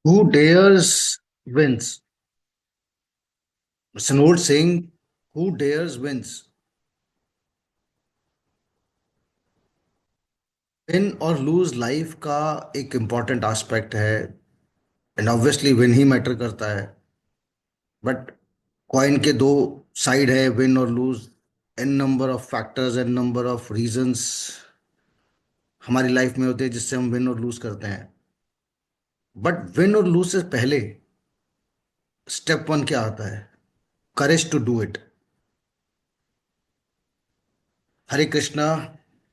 Who dares wins. It's an old saying, who dares wins. Win और loose life का एक important aspect है and obviously win he matter करता है। But coin के दो साइड है, विन और lose. An number of factors an number of reasons हमारी लाइफ में होते हैं जिससे हम विन और लूज करते हैं। बट विन और लूज से पहले स्टेप वन क्या आता है? Courage to do it. Hare Krishna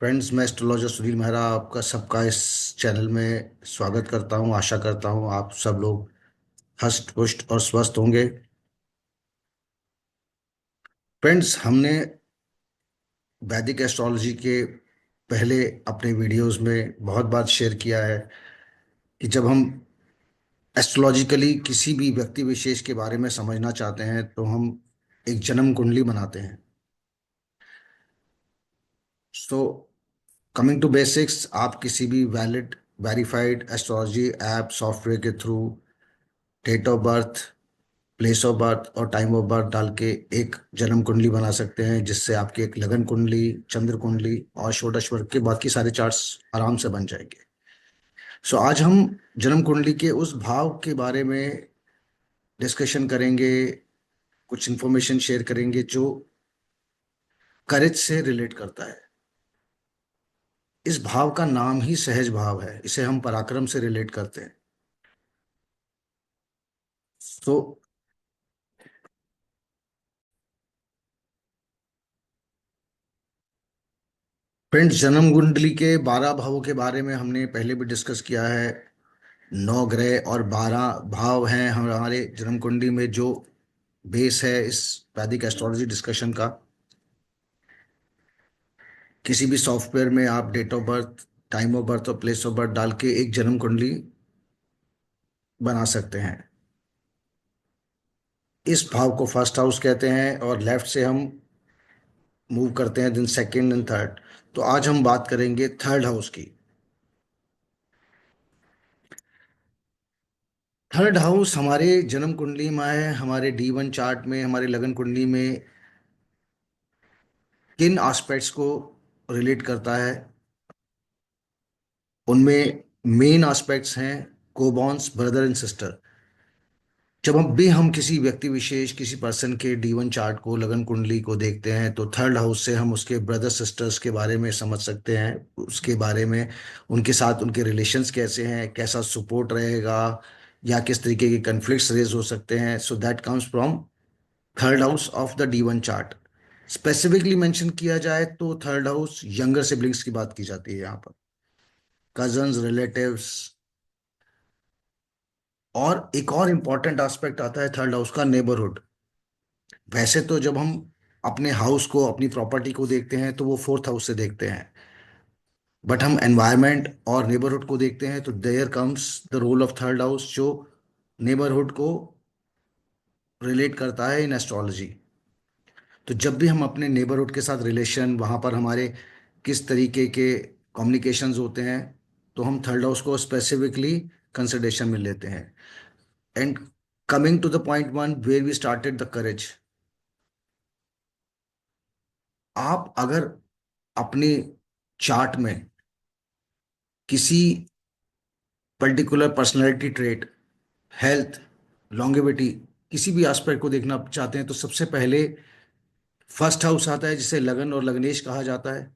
friends, मैं एस्ट्रोलॉजर सुनील मेहरा आपका सबका इस चैनल में स्वागत करता हूं। आशा करता हूं आप सब लोग हष्ट पुष्ट और स्वस्थ होंगे। फ्रेंड्स, हमने वैदिक एस्ट्रोलॉजी के पहले अपने वीडियोस में बहुत बार शेयर किया है कि जब हम एस्ट्रोलॉजिकली किसी भी व्यक्ति विशेष के बारे में समझना चाहते हैं तो हम एक जन्म कुंडली बनाते हैं। सो कमिंग टू बेसिक्स, आप किसी भी valid verified astrology app software के through date of birth, place of birth और टाइम ऑफ बर्थ डाल के एक जन्म कुंडली बना सकते हैं, जिससे आपकी एक लगन कुंडली, चंद्र कुंडली और षोडश वर्ग के बाकी सारे चार्ट्स आराम से बन जाएंगे। सो आज हम जन्म कुंडली के उस भाव के बारे में डिस्कशन करेंगे, कुछ इंफॉर्मेशन शेयर करेंगे जो करेज से रिलेट करता है। इस भाव का नाम ही सहज भाव है, इसे हम पराक्रम से रिलेट करते हैं। तो फ्रेंड्स, जन्म कुंडली के 12 भावों के बारे में हमने पहले भी डिस्कस किया है। 9 ग्रह और 12 भाव हैं हमारे जन्म कुंडली में, जो बेस है इस वैदिक एस्ट्रोलॉजी डिस्कशन का। किसी भी सॉफ्टवेयर में आप date of birth, time of birth और प्लेस ऑफ बर्थ डाल के एक जन्म कुंडली बना सकते हैं। इस भाव को फर्स्ट हाउस कहते हैं और लेफ्ट से हम मूव करते हैं, दिन सेकंड एंड थर्ड। तो आज हम बात करेंगे थर्ड हाउस की। थर्ड हाउस हमारे जन्म कुंडली में है, हमारे D1 चार्ट में, हमारे लगन कुंडली में किन एस्पेक्ट्स को रिलेट करता है। उनमें मेन एस्पेक्ट्स हैं कोबॉन्स, ब्रदर एंड सिस्टर। जब हम किसी व्यक्ति विशेष, किसी पर्सन के D1 चार्ट को, लगन कुंडली को देखते हैं तो थर्ड हाउस से हम उसके ब्रदर सिस्टर्स के बारे में समझ सकते हैं, उसके बारे में, उनके साथ उनके रिलेशंस कैसे हैं, कैसा सपोर्ट रहेगा या किस तरीके के कन्फ्लिक्ट्स रेज हो सकते हैं। So that comes from third house of the D1 chart. Specifically mention किया जाए तो थर्ड हाउस यंगर सिबलिंग्स की बात की जाती है यहाँ पर, कजन्स, रिलेटिव्स। और एक और इम्पॉर्टेंट एस्पेक्ट आता है थर्ड हाउस का, नेबरहुड। वैसे तो जब हम अपने हाउस को, अपनी प्रॉपर्टी को देखते हैं तो वो फोर्थ हाउस से देखते हैं, बट हम एनवायरनमेंट और नेबरहुड को देखते हैं तो there comes the role of third house, जो नेबरहुड को रिलेट करता है इन एस्ट्रोलॉजी। तो जब भी हम अपने नेबरहुड के साथ रिलेशन, वहाँ पर हमारे किस तरीके के कम्युनिकेशंस होते हैं, तो हम थर्ड हाउस को स्पेसिफिकली कंसिडरेशन में लेते हैं। And coming to the point one where we started, the courage. आप अगर अपने चार्ट में किसी particular personality trait, health, longevity, किसी भी एस्पेक्ट को देखना चाहते हैं तो सबसे पहले फर्स्ट हाउस आता है, जिसे लगन और लग्नेश कहा जाता है।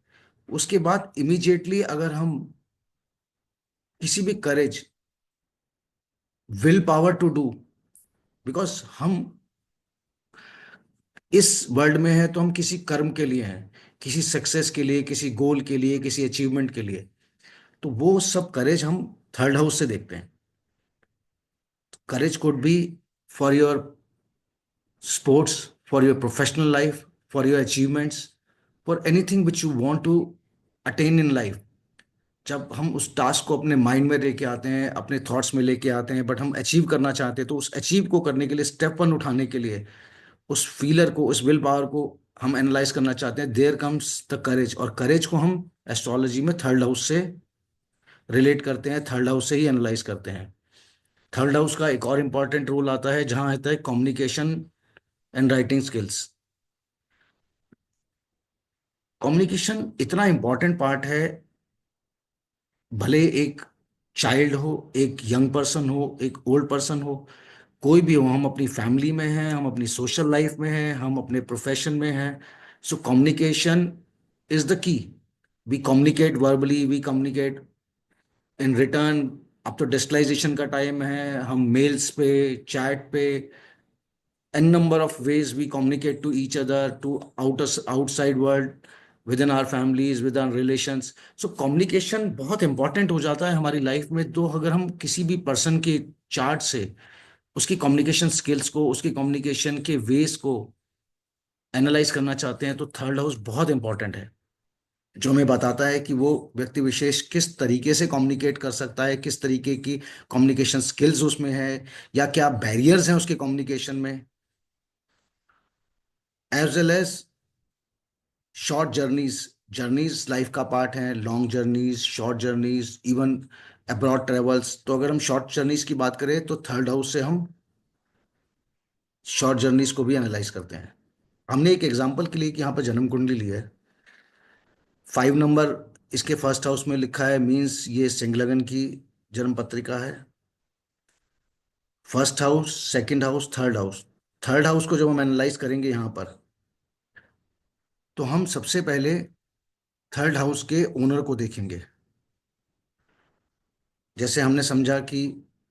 उसके बाद इमीडिएटली अगर हम किसी भी courage, will power to do, because हम इस वर्ल्ड में हैं तो हम किसी कर्म के लिए हैं, किसी सक्सेस के लिए, किसी गोल के लिए, किसी अचीवमेंट के लिए। तो वो सब करेज हम थर्ड हाउस से देखते हैं। Courage could be for your sports, for your professional life, for your achievements, for anything which you want to attain in life. जब हम उस टास्क को अपने माइंड में लेके आते हैं, अपने थॉट्स में लेके आते हैं, बट हम अचीव करना चाहते हैं, तो उस अचीव को करने के लिए, स्टेप वन उठाने के लिए, उस फीलर को, उस विल पावर को हम एनालाइज करना चाहते हैं। देयर कम्स द करेज, और करेज को हम एस्ट्रोलॉजी में थर्ड हाउस से रिलेट करते हैं, थर्ड हाउस से ही एनालाइज करते हैं। थर्ड हाउस का एक और इंपॉर्टेंट रोल आता है जहां आता है communication and writing skills. Communication इतना इंपॉर्टेंट पार्ट है, भले एक चाइल्ड हो, एक यंग पर्सन हो, एक ओल्ड पर्सन हो, कोई भी हो, हम अपनी फैमिली में हैं, हम अपनी सोशल लाइफ में हैं, हम अपने प्रोफेशन में हैं। So communication is the key. We communicate verbally, we communicate in written. अब तो डिजिटलाइजेशन का टाइम है, हम मेल्स पे, चैट पे, n number of ways we communicate to each other, to outside world, within our families, with our relations. So communication बहुत important हो जाता है हमारी लाइफ में। तो अगर हम किसी भी पर्सन के चार्ट से उसकी कम्युनिकेशन स्किल्स को, उसकी कम्युनिकेशन के वेज को एनालाइज करना चाहते हैं, तो थर्ड हाउस बहुत इंपॉर्टेंट है, जो हमें बताता है कि वो व्यक्ति विशेष किस तरीके से कम्युनिकेट कर सकता है, किस तरीके की कम्युनिकेशन स्किल्स उसमें है, या क्या बैरियर्स हैं उसके कम्युनिकेशन में, as well as short journeys. Journeys life का पार्ट है, long journeys, short journeys, even abroad travels. तो अगर हम शॉर्ट जर्नीज की बात करें तो थर्ड हाउस से हम शॉर्ट जर्नीज को भी एनालाइज करते हैं। हमने एक एग्जांपल के लिए कि यहाँ पर जन्म कुंडली ली है, 5 नंबर इसके फर्स्ट हाउस में लिखा है, मीन्स ये सिंह लगन की जन्म पत्रिका है। First house, second house, third house. Third house को जब हम एनालाइज करेंगे यहाँ पर, तो हम सबसे पहले थर्ड हाउस के ओनर को देखेंगे। जैसे हमने समझा कि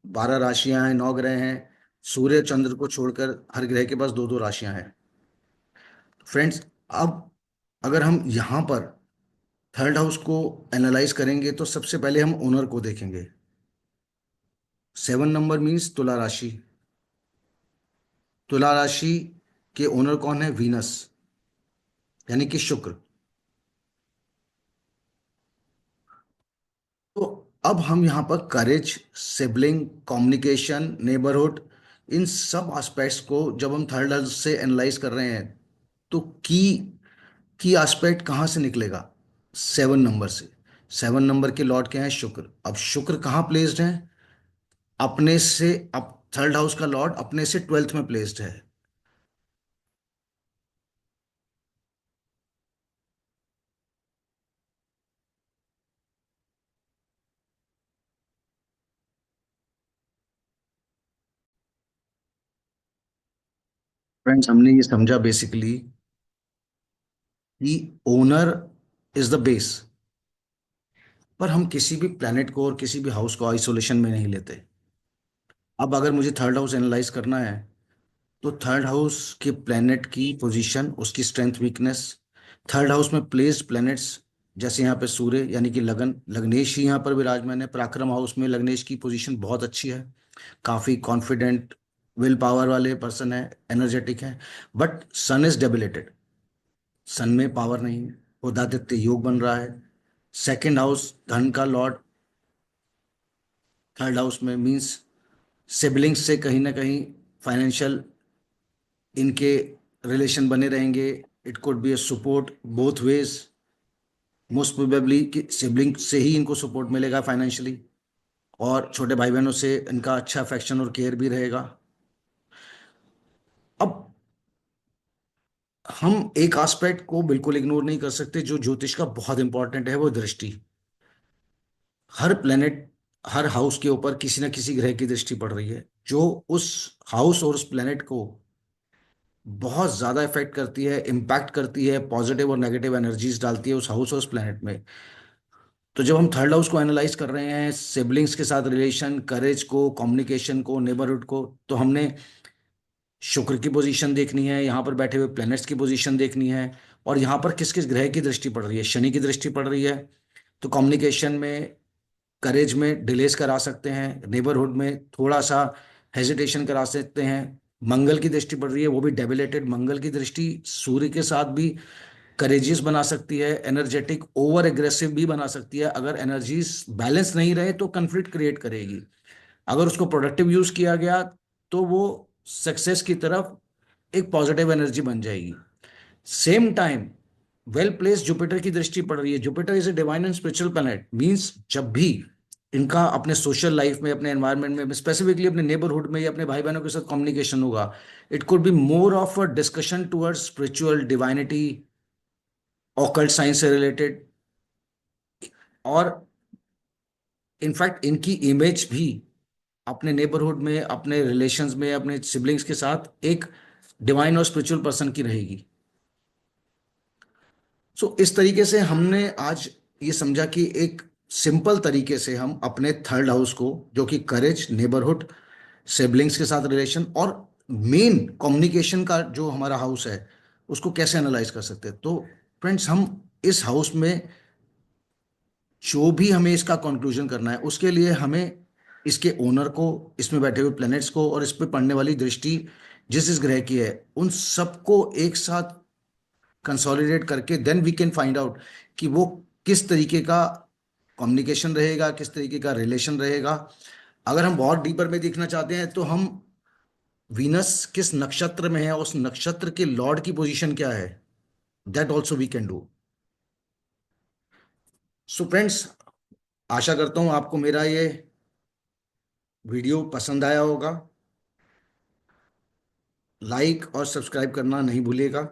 12 राशियां हैं, 9 ग्रह हैं, सूर्य चंद्र को छोड़कर हर ग्रह के पास 2-2 राशियां हैं। फ्रेंड्स, अब अगर हम यहाँ पर थर्ड हाउस को एनालाइज करेंगे तो सबसे पहले हम ओनर को देखेंगे। 7 नंबर मीन्स तुला राशि। तुला राशि के ओनर कौन है? वीनस, यानी कि शुक्र। तो अब हम यहाँ पर करेज, सिबलिंग, कम्युनिकेशन, नेबरहुड, इन सब एस्पेक्ट्स को जब हम थर्ड हाउस से एनालाइज कर रहे हैं, तो की एस्पेक्ट कहाँ से निकलेगा? 7 नंबर से। 7 नंबर के लॉर्ड क्या है? शुक्र। अब शुक्र कहाँ प्लेस्ड है? अपने से, अब थर्ड हाउस का लॉर्ड अपने से 12th में प्लेस्ड है। फ्रेंड्स, हमने ये समझा बेसिकली कि ओनर इज द बेस, पर हम किसी भी प्लैनेट को और किसी भी हाउस को आइसोलेशन में नहीं लेते। अब अगर मुझे थर्ड हाउस एनालाइज करना है, तो थर्ड हाउस के प्लैनेट की पोजीशन, उसकी स्ट्रेंथ, वीकनेस, थर्ड हाउस में प्लेस्ड प्लैनेट्स, जैसे यहाँ पे सूर्य यानी कि लगन, लग्नेश ही यहाँ पर विराजमान है। पराक्रम हाउस में लग्नेश की पोजीशन बहुत अच्छी है, काफी कॉन्फिडेंट, विल पावर वाले पर्सन है, एनर्जेटिक है। बट सन इज डेबिलेटेड, सन में पावर नहीं है, उदादित्य योग बन रहा है। सेकंड हाउस धन का लॉर्ड थर्ड हाउस में, मीन्स सिबलिंग्स से कहीं ना कहीं फाइनेंशियल इनके रिलेशन बने रहेंगे। It could be a support both ways, most probably कि सिबलिंग से ही इनको सपोर्ट मिलेगा फाइनेंशियली, और छोटे भाई बहनों से इनका अच्छा अफेक्शन और केयर भी रहेगा। अब हम एक एस्पेक्ट को बिल्कुल इग्नोर नहीं कर सकते जो ज्योतिष का बहुत इंपॉर्टेंट है, वो दृष्टि। हर प्लेनेट, हर हाउस के ऊपर किसी ना किसी ग्रह की दृष्टि पड़ रही है, जो उस हाउस और उस प्लेनेट को बहुत ज्यादा इफेक्ट करती है, इम्पैक्ट करती है, पॉजिटिव और नेगेटिव एनर्जीज डालती है उस हाउस और उस प्लेनेट में। तो जब हम थर्ड हाउस को एनालाइज कर रहे हैं, सिबलिंग्स के साथ रिलेशन, करेज को, कम्युनिकेशन को, नेबरहुड को, तो हमने शुक्र की पोजीशन देखनी है, यहाँ पर बैठे हुए प्लैनेट्स की पोजीशन देखनी है, और यहाँ पर किस किस ग्रह की दृष्टि पड़ रही है। शनि की दृष्टि पड़ रही है, तो कम्युनिकेशन में, करेज में डिलेस करा सकते हैं, नेबरहुड में थोड़ा सा हेजिटेशन करा सकते हैं। मंगल की दृष्टि पड़ रही है, वो भी डेबिलेटेड। मंगल की दृष्टि सूर्य के साथ भी करेजियस बना सकती है, एनर्जेटिक, ओवर एग्रेसिव भी बना सकती है। अगर एनर्जीज बैलेंस नहीं रहे तो कंफ्लिक्ट क्रिएट करेगी। अगर उसको प्रोडक्टिव यूज किया गया तो वो सक्सेस की तरफ एक पॉजिटिव एनर्जी बन जाएगी। Same time well place Jupiter की दृष्टि पड़ रही है। Jupiter is a divine and spiritual planet, means जब भी इनका अपने सोशल लाइफ में, अपने एनवायरनमेंट में, स्पेसिफिकली अपने नेबरहुड में या अपने भाई बहनों के साथ कम्युनिकेशन होगा। It could be more of a discussion towards spiritual divinity, occult science से रिलेटेड। और इनफैक्ट इनकी इमेज भी अपने नेबरहुड में, अपने रिलेशंस में, अपने सिबलिंग्स के साथ एक डिवाइन और स्पिरिचुअल पर्सन की रहेगी। सो इस तरीके से हमने आज ये समझा कि एक सिंपल तरीके से हम अपने थर्ड हाउस को, जो कि करेज, नेबरहुड, सिबलिंग्स के साथ रिलेशन और मेन कम्युनिकेशन का जो हमारा हाउस है, उसको कैसे एनालाइज कर सकते हैं। तो फ्रेंड्स, हम इस हाउस में जो भी हमें इसका कंक्लूजन करना है, उसके लिए हमें इसके ओनर को, इसमें बैठे हुए प्लैनेट्स को और इस पे पड़ने वाली दृष्टि जिस इस ग्रह की है, उन सबको एक साथ कंसोलिडेट करके then we can find out कि वो किस तरीके का कम्युनिकेशन रहेगा, किस तरीके का रिलेशन रहेगा। अगर हम बहुत डीपर में देखना चाहते हैं तो हम वीनस किस नक्षत्र में है, उस नक्षत्र के लॉर्ड की पोजीशन क्या है, that also we can do. So friends, आशा करता हूं आपको मेरा ये वीडियो पसंद आया होगा। लाइक और सब्सक्राइब करना नहीं भूलिएगा।